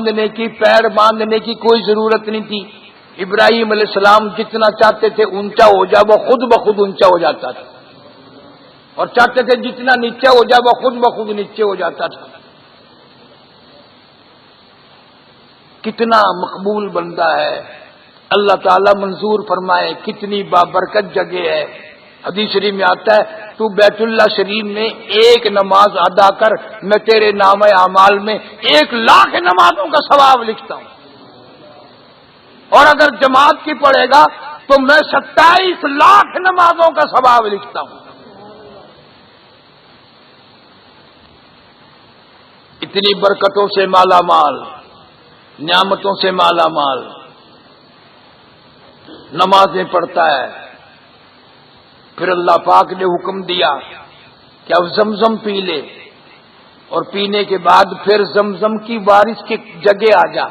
باندھنے کی، پیر باندھنے کی کوئی ضرورت نہیں تھی۔ ابراہیم علیہ السلام جتنا چاہتے تھے اونچا ہو جائے وہ خود بخود اونچا ہو جاتا تھا، اور چاہتے تھے جتنا نیچے ہو جائے وہ خود بخود نیچے ہو جاتا تھا۔ کتنا مقبول بندہ ہے، اللہ تعالیٰ منظور فرمائے، کتنی بابرکت جگہ ہے۔ حدیث شریف میں آتا ہے تو بیت اللہ شریف میں ایک نماز ادا کر، میں تیرے نام اعمال میں 1,00,000 نمازوں کا ثواب لکھتا ہوں، اور اگر جماعت کی پڑھے گا تو میں 27,00,000 نمازوں کا ثواب لکھتا ہوں۔ اتنی برکتوں سے مالا مال، نعمتوں سے مالا مال، نمازیں پڑھتا ہے۔ پھر اللہ پاک نے حکم دیا کہ اب زمزم پی لے، اور پینے کے بعد پھر زمزم کی بارش کی جگہ آ جا۔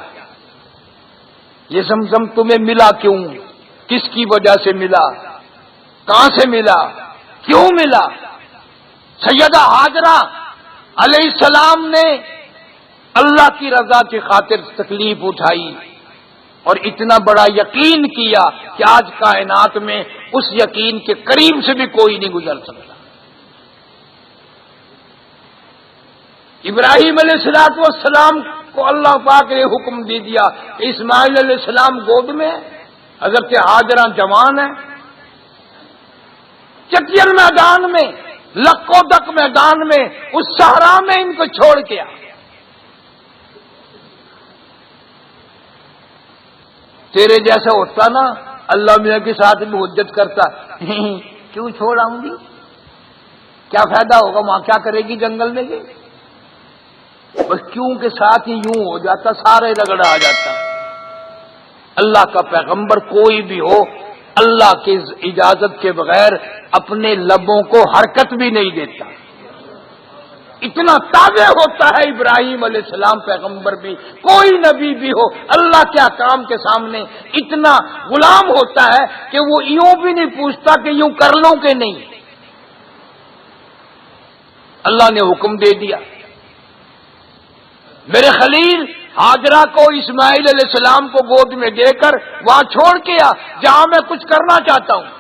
یہ زمزم تمہیں ملا کیوں؟ کس کی وجہ سے ملا؟ کہاں سے ملا؟ کیوں ملا؟ سیدہ ہاجرہ علیہ السلام نے اللہ کی رضا کی خاطر تکلیف اٹھائی اور اتنا بڑا یقین کیا کہ آج کائنات میں اس یقین کے قریب سے بھی کوئی نہیں گزر سکتا۔ ابراہیم علیہ السلام کو اللہ پاک نے حکم دے دیا کہ اسماعیل علیہ السلام گود میں ہے، حضرت ہاجرہ جوان ہے، چکیر میدان میں، لکو دک میدان میں، اس صحرا میں ان کو چھوڑ کے آ۔ تیرے جیسا ہوتا نا اللہ میاں کے ساتھ بھی حجت کرتا، کیوں چھوڑ آؤں گی، کیا فائدہ ہوگا، وہاں کیا کرے گی جنگل میں گئی، بس کیوں کے ساتھ ہی یوں ہو جاتا، سارے رگڑا آ جاتا۔ اللہ کا پیغمبر کوئی بھی ہو اللہ کی اجازت کے بغیر اپنے لبوں کو حرکت بھی نہیں دیتا، اتنا تابع ہوتا ہے ابراہیم علیہ السلام پیغمبر بھی، کوئی نبی بھی ہو اللہ کے احکام کے سامنے اتنا غلام ہوتا ہے کہ وہ یوں بھی نہیں پوچھتا کہ یوں کر لوں کہ نہیں، اللہ نے حکم دے دیا۔ میرے خلیل ہاجرہ کو اسماعیل علیہ السلام کو گود میں دے کر وہاں چھوڑ کے آ جہاں میں کچھ کرنا چاہتا ہوں۔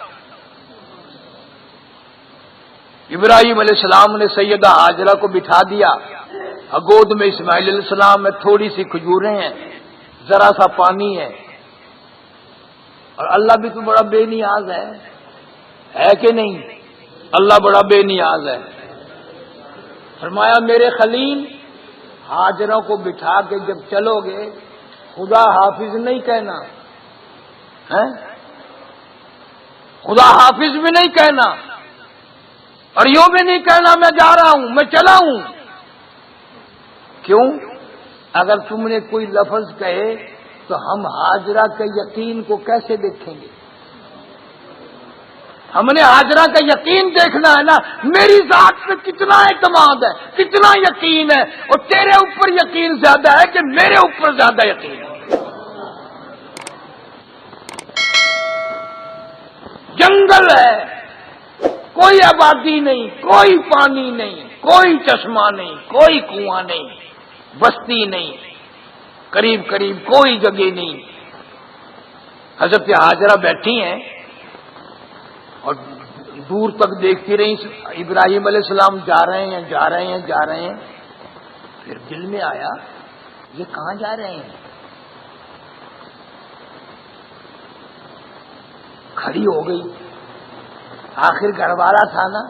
ابراہیم علیہ السلام نے سیدہ ہاجرہ کو بٹھا دیا، گود میں اسماعیل علیہ السلام میں تھوڑی سی کھجوریں ہیں، ذرا سا پانی ہے، اور اللہ بھی تو بڑا بے نیاز ہے کہ نہیں؟ اللہ بڑا بے نیاز ہے۔ فرمایا میرے خلیل ہاجرہ کو بٹھا کے جب چلو گے خدا حافظ نہیں کہنا، خدا حافظ بھی نہیں کہنا، اور یوں بھی نہیں کہنا میں جا رہا ہوں، میں چلا ہوں۔ کیوں؟ اگر تم نے کوئی لفظ کہے تو ہم ہاجرہ کے یقین کو کیسے دیکھیں گے؟ ہم نے ہاجرہ کا یقین دیکھنا ہے نا، میری ذات پہ کتنا اعتماد ہے، کتنا یقین ہے، اور تیرے اوپر یقین زیادہ ہے کہ میرے اوپر زیادہ یقین ہے۔ جنگل ہے، کوئی آبادی نہیں، کوئی پانی نہیں، کوئی چشمہ نہیں، کوئی کنواں نہیں، بستی نہیں، قریب قریب کوئی جگہ نہیں۔ حضرت ہاجرہ بیٹھی ہیں اور دور تک دیکھتی رہی، ابراہیم علیہ السلام جا رہے ہیں جا رہے ہیں جا رہے ہیں، پھر دل میں آیا یہ کہاں جا رہے ہیں؟ کھڑی ہو گئی، آخر گھر والا تھا نا،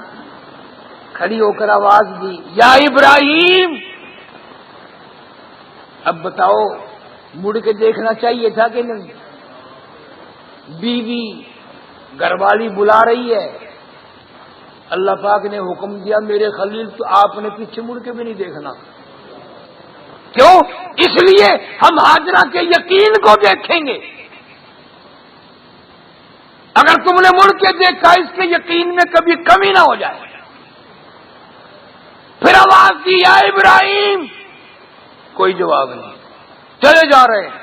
کھڑی ہو کر آواز دی یا ابراہیم۔ اب بتاؤ مڑ کے دیکھنا چاہیے تھا کہ نہیں؟ بیوی گھر والی بلا رہی ہے، اللہ پاک نے حکم دیا میرے خلیل تو آپ نے پیچھے مڑ کے بھی نہیں دیکھنا۔ کیوں؟ اس لیے ہم ہاجرہ کے یقین کو دیکھیں گے۔ اگر تم نے مڑ کے دیکھا اس کے یقین میں کبھی کمی نہ ہو جائے۔ پھر آواز دی یا ابراہیم، کوئی جواب نہیں، چلے جا رہے ہیں۔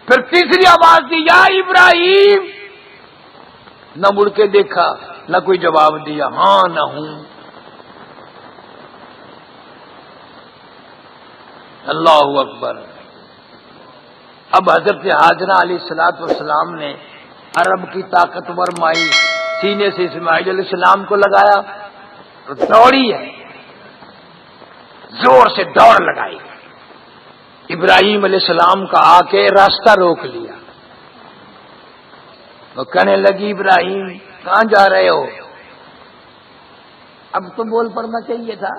پھر تیسری آواز دی یا ابراہیم، نہ مڑ کے دیکھا نہ کوئی جواب دیا، ہاں نہ ہوں۔ اللہ اکبر۔ اب حضرت حاجرہ علیہ الصلوۃ والسلام نے عرب کی طاقتور مائی سینے سے اسماعیل علیہ السلام کو لگایا، دوڑی ہے، زور سے دوڑ لگائی، ابراہیم علیہ السلام کا آ کے راستہ روک لیا۔ وہ کہنے لگی ابراہیم کہاں جا رہے ہو؟ اب تو بول پڑنا چاہیے تھا،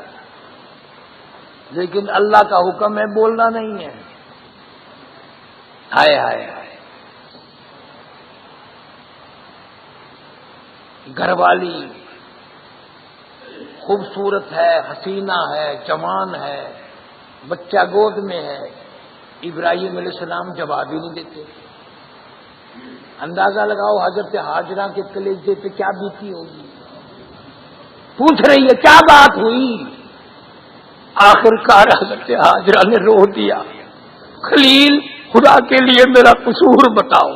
لیکن اللہ کا حکم ہے بولنا نہیں ہے۔ ہائے ہائے ہائے، گھر والی خوبصورت ہے، حسینہ ہے، جوان ہے، بچہ گود میں ہے، ابراہیم علیہ السلام جواب ہی نہیں دیتے۔ اندازہ لگاؤ حضرت حاجرہ کے کلیجے پہ کیا بیتی ہوگی، پوچھ رہی ہے کیا بات ہوئی؟ آخر کار حضرت حاجرہ نے رو دیا، خلیل خدا کے لیے میرا قصور بتاؤ۔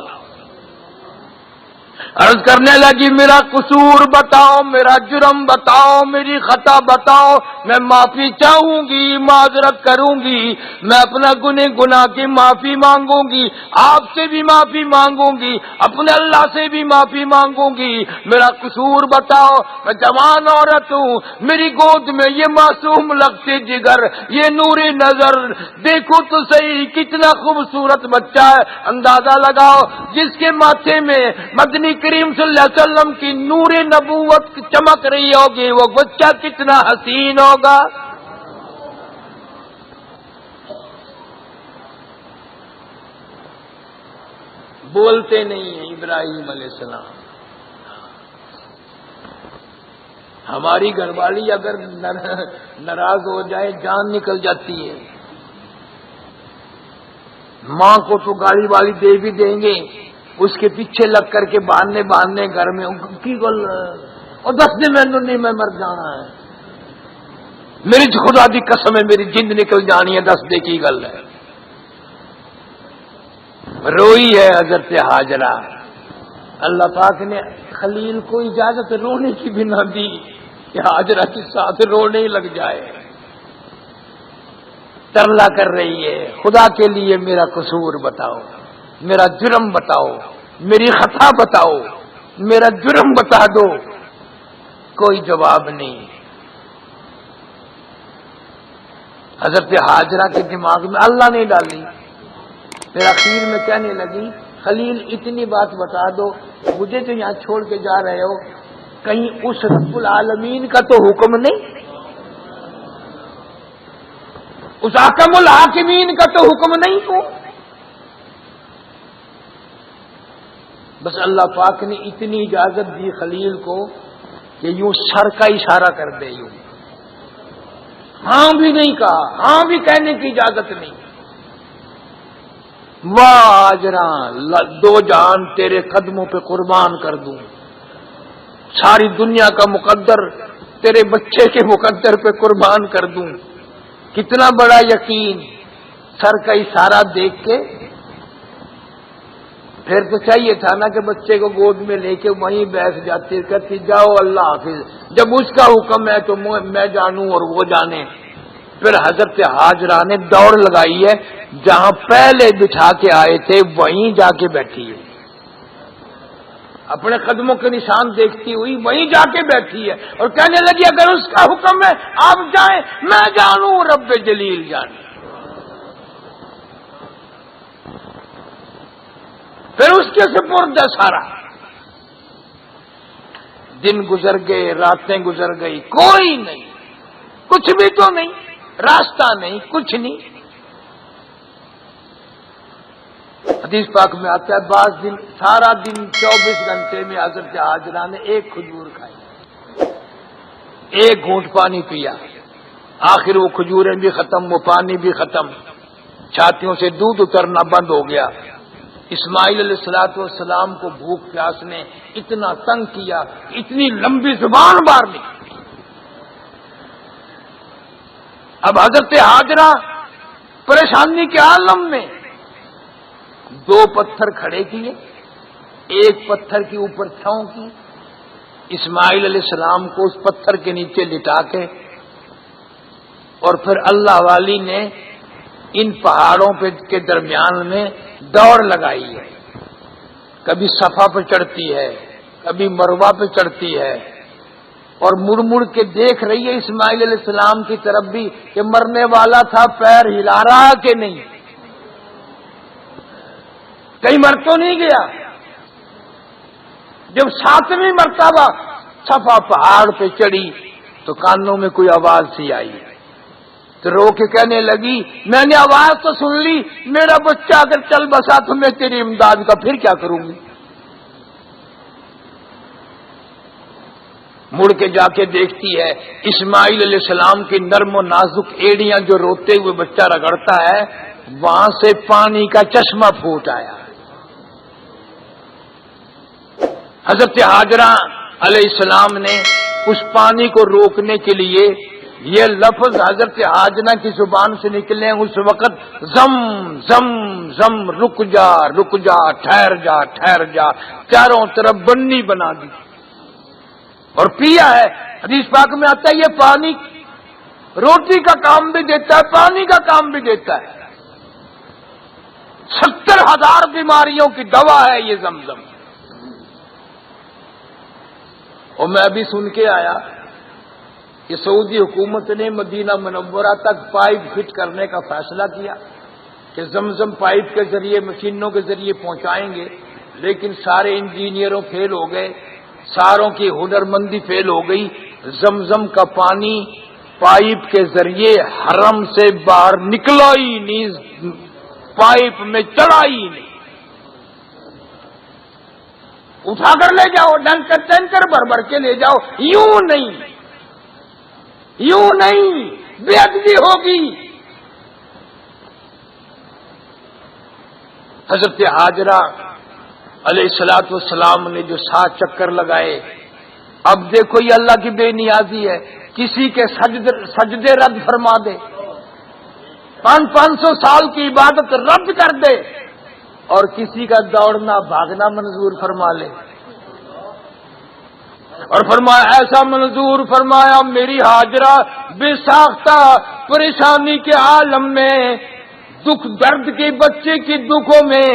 عرض کرنے لگی میرا قصور بتاؤ، میرا جرم بتاؤ، میری خطا بتاؤ، میں معافی چاہوں گی، معذرت کروں گی، میں اپنا گناہ کی معافی مانگوں گی، آپ سے بھی معافی مانگوں گی، اپنے اللہ سے بھی معافی مانگوں گی، میرا قصور بتاؤ، میں جوان عورت ہوں، میری گود میں یہ معصوم لگتے جگر، یہ نور نظر، دیکھو تو صحیح کتنا خوبصورت بچہ ہے، اندازہ لگاؤ جس کے ماتھے میں مدنی کریم صلی اللہ علیہ وسلم کی نور نبوت چمک رہی ہوگی، وہ بچہ کتنا حسین ہوگا۔ بولتے نہیں ہیں ابراہیم علیہ السلام۔ ہماری گھر والی اگر ناراض ہو جائے جان نکل جاتی ہے، ماں کو تو گالی والی دے بھی دیں گے، اس کے پیچھے لگ کر کے باندھنے گھر میں کی گل اور 10 دن میں مر جانا ہے، میری خدا دی قسم ہے میری جند نکل جانی ہے، 10 دن کی گل ہے۔ روئی ہے حضرت حاجرہ، اللہ پاک نے خلیل کو اجازت رونے کی بھی نہ دی کہ حاجرہ کے ساتھ رونے لگ جائے، ترلا کر رہی ہے خدا کے لیے میرا قصور بتاؤ، میرا جرم بتاؤ، میری خطا بتاؤ، میرا جرم بتا دو۔ کوئی جواب نہیں۔ حضرت حاجرہ کے دماغ میں اللہ نے ڈالی، پھر اخیر میں کہنے لگی خلیل اتنی بات بتا دو، مجھے تو یہاں چھوڑ کے جا رہے ہو، کہیں اس رب العالمین کا تو حکم نہیں، اس حکم الحاکمین کا تو حکم نہیں ہو؟ بس اللہ پاک نے اتنی اجازت دی خلیل کو کہ یوں سر کا اشارہ کر دے، یوں ہاں بھی نہیں کہا، ہاں بھی کہنے کی اجازت نہیں۔ واہ حاجرہ، 2 جہان تیرے قدموں پہ قربان کر دوں، ساری دنیا کا مقدر تیرے بچے کے مقدر پہ قربان کر دوں۔ کتنا بڑا یقین، سر کا اشارہ دیکھ کے پھر تو چاہیے تھا نا کہ بچے کو گود میں لے کے وہیں بیٹھ جاتی، کہتی جاؤ اللہ حافظ، جب اس کا حکم ہے تو میں جانوں اور وہ جانے۔ پھر حضرت حاجرہ نے دوڑ لگائی ہے، جہاں پہلے بٹھا کے آئے تھے وہیں جا کے بیٹھی ہے، اپنے قدموں کے نشان دیکھتی ہوئی وہیں جا کے بیٹھی ہے، اور کہنے لگی اگر اس کا حکم ہے آپ جائیں، میں جانوں رب جلیل جانے۔ پھر اس کے سپرد ہے سارا۔ دن گزر گئے، راتیں گزر گئی، کوئی نہیں، کچھ بھی تو نہیں، راستہ نہیں، کچھ نہیں۔ حدیث پاک میں آتا ہے بعض دن سارا دن 24 گھنٹے میں حضرت حاجرہ نے ایک کھجور کھائی، ایک گھونٹ پانی پیا، آخر وہ کھجوریں بھی ختم، وہ پانی بھی ختم، چھاتیوں سے دودھ اترنا بند ہو گیا۔ اسماعیل علیہ الصلوۃ والسلام کو بھوک پیاس نے اتنا تنگ کیا، اتنی لمبی زبان مار دی۔ اب حضرت حاجرہ پریشانی کے عالم میں 2 پتھر کھڑے کیے، ایک پتھر کے اوپر چھاؤں کی، اسماعیل علیہ السلام کو اس پتھر کے نیچے لٹا کے، اور پھر اللہ والی نے ان پہاڑوں کے درمیان میں دوڑ لگائی ہے، کبھی صفا پہ چڑھتی ہے، کبھی مروہ پہ چڑھتی ہے، اور مڑ مڑ کے دیکھ رہی ہے اسماعیل علیہ السلام کی طرف بھی کہ مرنے والا تھا، پیر ہلا رہا کہ نہیں، کہیں مر تو نہیں گیا۔ جب 7ویں مرتبہ صفا پہاڑ پہ چڑھی تو کانوں میں کوئی آواز سی آئی، تو رو کے کہنے لگی میں نے آواز تو سن لی، میرا بچہ اگر چل بسا تو میں تیری امداد کا پھر کیا کروں گی۔ مڑ کے جا کے دیکھتی ہے اسماعیل علیہ السلام کی نرم و نازک ایڑیاں جو روتے ہوئے بچہ رگڑتا ہے، وہاں سے پانی کا چشمہ پھوٹ آیا۔ حضرت ہاجرہ علیہ السلام نے اس پانی کو روکنے کے لیے یہ لفظ حضرت ہاجرہ کی زبان سے نکلے اس وقت زم زم زم، رک جا رک جا، ٹھہر جا ٹھہر جا، چاروں طرف بنی بنا دی اور پیا ہے۔ حدیث پاک میں آتا ہے یہ پانی روٹی کا کام بھی دیتا ہے، پانی کا کام بھی دیتا ہے، 70,000 بیماریوں کی دوا ہے یہ زمزم۔ اور میں ابھی سن کے آیا کہ سعودی حکومت نے مدینہ منورہ تک پائپ فٹ کرنے کا فیصلہ کیا کہ زمزم پائپ کے ذریعے مشینوں کے ذریعے پہنچائیں گے، لیکن سارے انجینئروں فیل ہو گئے، ساروں کی ہنرمندی فیل ہو گئی، زمزم کا پانی پائپ کے ذریعے حرم سے باہر نکلا ہی نہیں، پائپ میں چڑھا ہی نہیں۔ اٹھا کر لے جاؤ، ٹینکر بھر بھر کے لے جاؤ، یوں نہیں، یوں نہیں، بے ادبی ہوگی۔ حضرت ہاجرہ علیہ الصلوۃ والسلام نے جو 7 چکر لگائے، اب دیکھو یہ اللہ کی بے نیازی ہے، کسی کے سجدے رد فرما دے، 500 سال کی عبادت رد کر دے، اور کسی کا دوڑنا بھاگنا منظور فرما لے۔ اور فرمایا ایسا منظور فرمایا میری ہاجرہ بے ساختہ پریشانی کے عالم میں، دکھ درد کے بچے کی دکھوں میں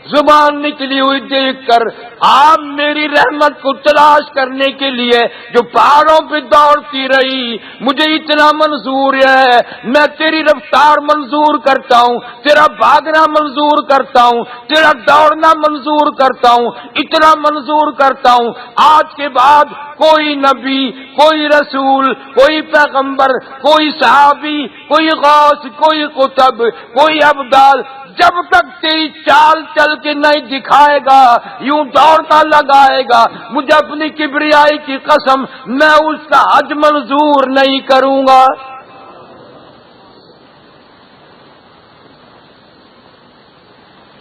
زبان نکلی ہوئی دیکھ کر آپ میری رحمت کو تلاش کرنے کے لیے جو پہاڑوں پہ دوڑتی رہی، مجھے اتنا منظور ہے، میں تیری رفتار منظور کرتا ہوں، تیرا بھاگنا منظور کرتا ہوں، تیرا دوڑنا منظور کرتا ہوں، اتنا منظور کرتا ہوں آج کے بعد کوئی نبی، کوئی رسول، کوئی پیغمبر، کوئی صحابی، کوئی غوث، کوئی قطب، کوئی ابدال جب تک تیری چال چل کے نہیں دکھائے گا، یوں دوڑتا لگائے گا، مجھے اپنی کبریائی کی قسم میں اس کا حج منظور نہیں کروں گا۔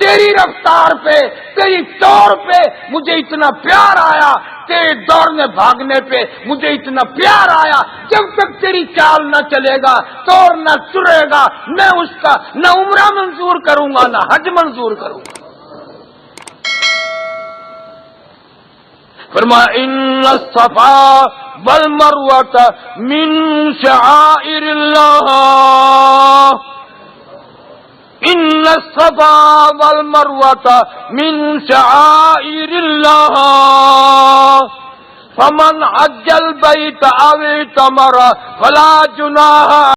تیری رفتار پہ، تیری طور پہ مجھے اتنا پیار آیا، تیرے دوڑنے بھاگنے پہ مجھے اتنا پیار آیا، جب تک تیری چال نہ چلے گا، توڑ نہ چرے گا، میں اس کا نہ عمرہ منظور کروں گا نہ حج منظور کروں گا۔ فرمایا ان الصفا والمروۃ من شعائر اللہ، ان الصفا والمروۃ من شعائر اللہ، فمن حج البیت او اعتمر فلا جناح